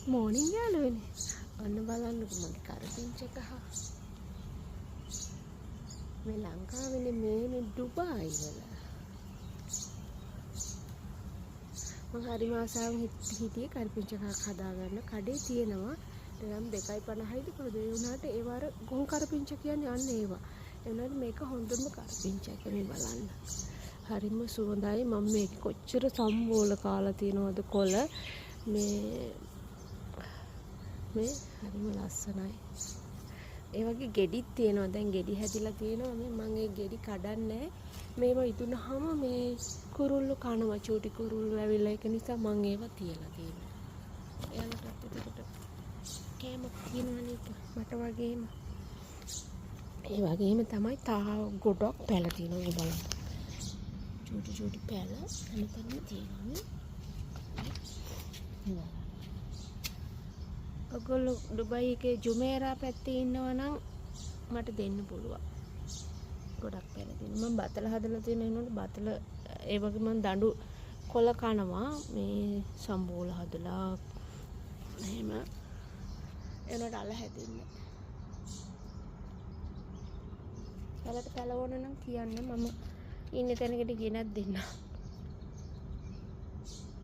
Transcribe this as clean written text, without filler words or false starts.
මෝර්නින් යාළුවනේ. ඔන්න බලන්නකො මගේ කරපිංච එක. මේ ලංකාවේ මේ ඩුබායි වල. මම හරිම ආසාවෙන් හිටියේ කරපිංච එකක් හදාගන්න. කඩේ තියෙනවා. දැන් 2.50යිද කොහොමද ඒ වුණාට ඒ වාර ගොන් කරපිංච කියන්නේ අන්න ඒවා. ඒ වුණාට මේක හොඳම කරපිංච එක මේ බලන්න. හරිම සුවඳයි. මම මේක කොච්චර සම්බෝල කාලා තියනවද කොළ මේ හරිම ලස්සනයි. ඒ වගේ ගෙඩිත් තියෙනවා. දැන් ගෙඩි හැදිලා තියෙනවා. මම ඒ ගෙඩි කඩන්නේ මේව ඉදුණාම මේ කුරුල්ලෝ කනවා. චූටි කුරුල්ලෝ ඇවිල්ලා ඒක නිසා මම ඒවා තියලා තියෙනවා. එයාලටත් එතකොට කෑමක් තියෙනවනේ මට වගේම. ඒ වගේම තමයි ගොඩක් පැල තියෙනවා බලන්න. චූටි පැල හැමතැනම තියෙනවා. ඔයගොල්ලෝ ඩුබායි එකේ ජුමේරා පැත්තේ ඉන්නවා නම් මට දෙන්න පුළුවන්. ගොඩක් පැල තියෙනවා. මම බතල හදලා තියෙන එනකොට බතල ඒ වගේ මම දඬු කොළ කනවා මේ සම්බෝල හදලා එහෙම එනකොට අල හැදෙන්නේ. පැලට පැල ඕන නම් කියන්න මම ඉන්න තැනකට ගෙනත් දෙන්නම්.